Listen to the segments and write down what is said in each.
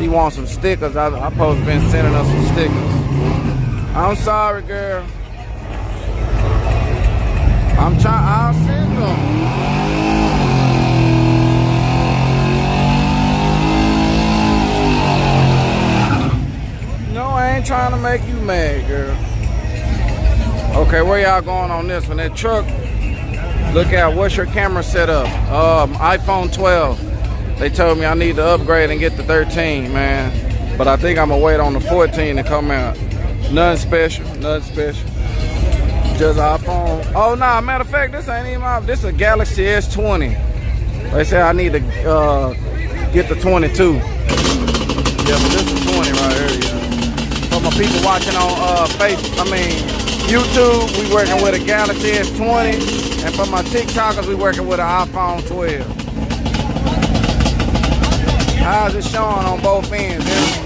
she wants some stickers. I supposed to been sending her some stickers. I'm sorry, girl. I'll send them. No, I ain't trying to make you mad, girl. Okay, where y'all going on this one? That truck, look out, what's your camera set up? iPhone 12. They told me I need to upgrade and get the 13, man. But I think I'm gonna wait on the 14 to come out. Nothing special, nothing special. Just iPhone. Oh, nah, matter of fact, this ain't even out. This is a Galaxy S20. They say I need to get the 22. Yeah, but this is 20 right here, yeah. For my people watching on YouTube, we working with a Galaxy S20. And for my TikTokers, we working with an iPhone 12. How's it showing on both ends, man?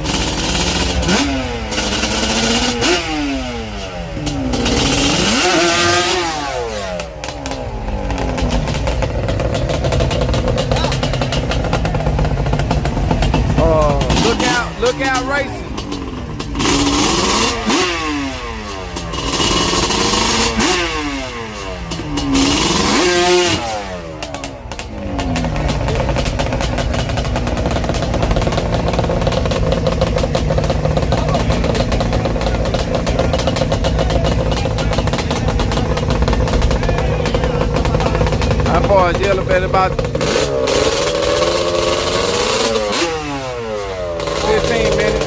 Look out racing. How far is Yello Belly? About 15 minutes.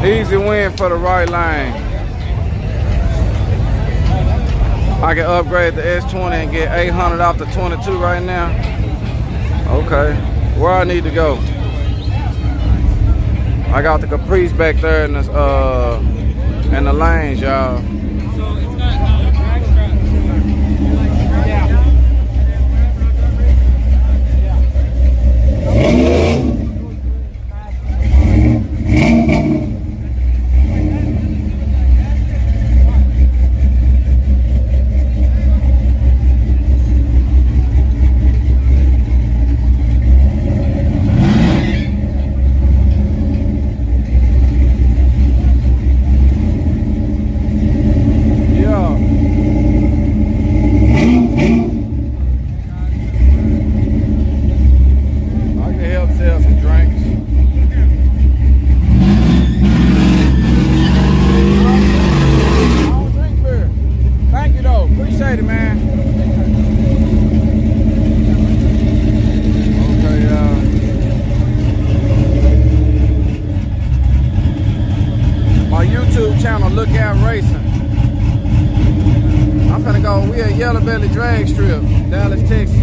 Easy win for the right lane. I can upgrade the S20 and get 800 off the 22 right now. Okay, where I need to go? I got the Caprice back there in the lanes, y'all. Look out racing. I'm finna go. We at Yello Belly drag strip, Dallas, Texas.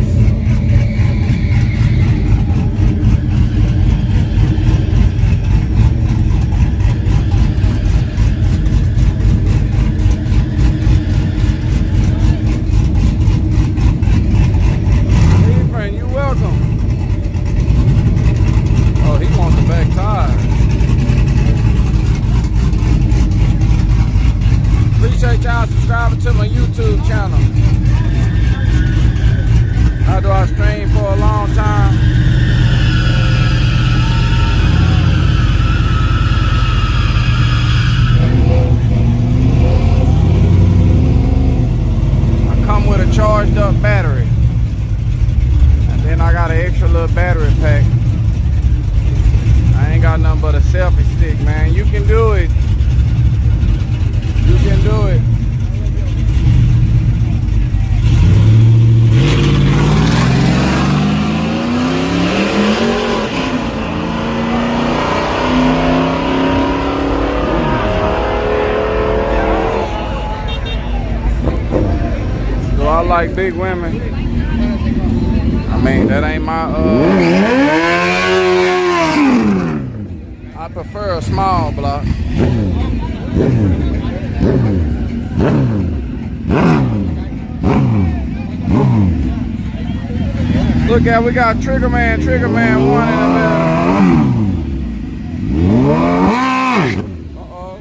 Hey friend, you welcome. Oh, he wants the back tire. Appreciate y'all subscribing to my YouTube channel. How do I stream for a long time? I come with a charged up battery. And then I got an extra little battery pack. I ain't got nothing but a selfie stick, man. You can do it. You can do it. Do I like big women? I mean, that ain't my I prefer a small block. Look at, we got Trigger Man 1 in the middle. Uh-oh.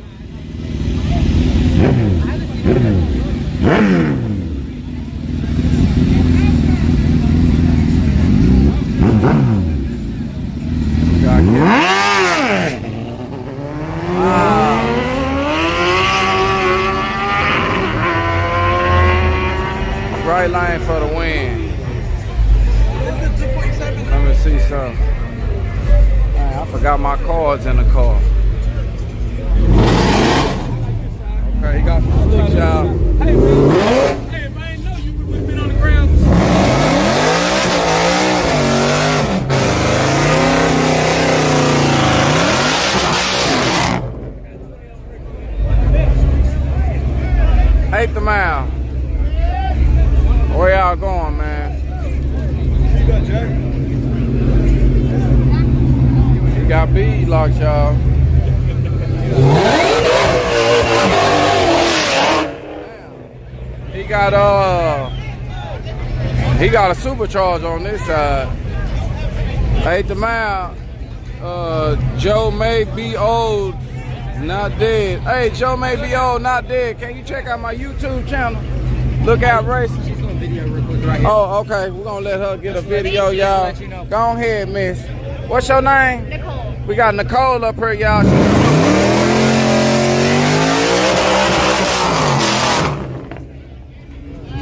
Right line for the win. Let me see some. Man, I forgot my cards in the car. Okay, he got some sticks, y'all. Hey, if I ain't know you would have been on the ground. Eighth mile. Where y'all going, man? He got bead locks, y'all. He got a supercharge on this side. 8th mile. Joe may be old, not dead. Hey, Joe may be old, not dead. Can you check out my YouTube channel? Look out, Racing. She's gonna video real quick right here. Oh, okay. We're gonna let her get a video, y'all. Go ahead, miss. What's your name? Nicole. We got Nicole up here, y'all.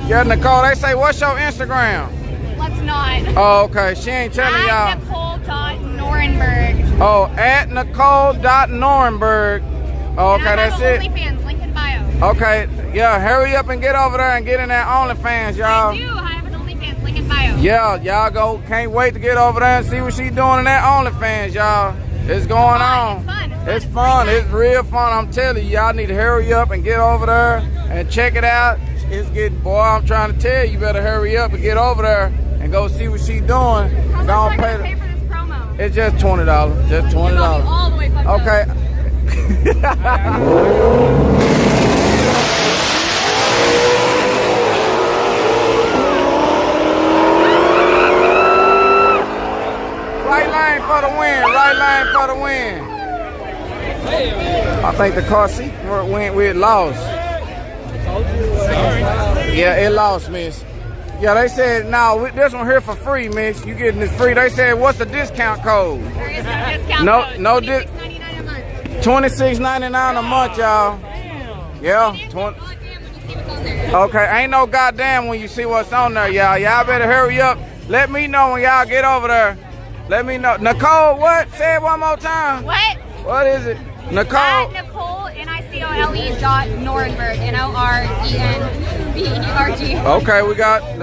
Yeah, Nicole, they say, what's your Instagram? Let's not. Oh, okay. She ain't telling y'all. At Nicole.Norenberg. Oh, at Nicole.Norenberg. Oh, okay, and I that's have it. OnlyFans, link in bio. Okay, yeah, hurry up and get over there and get in that OnlyFans, y'all. I do. I have an OnlyFans, link in bio. Yeah, y'all go. Can't wait to get over there and see what she's doing in that OnlyFans, y'all. It's going on. It's fun. It's fun. It's real fun. I'm telling you, y'all need to hurry up and get over there and check it out. It's getting, boy, I'm trying to tell you, you better hurry up and get over there and go see what she's doing. How much Don't do I pay gotta pay for this promo? It's just $20. Just $20. All the way fucked up. Okay. Right lane for the win. Right lane for the win. I think the car seat went with lost. Yeah, it lost, miss. Yeah, they said, no, this one here for free, miss. You getting this free. They said, what's the discount code? There is no discount code. No $26.99 a month. $26.99 a month, y'all. Yeah. Okay, ain't no goddamn when you see what's on there, y'all. Y'all better hurry up. Let me know when y'all get over there. Let me know. Nicole, what? Say it one more time. What? What is it? Nicole. At Nicole, NICOLE.Norenberg, NORENBERG. Okay, we got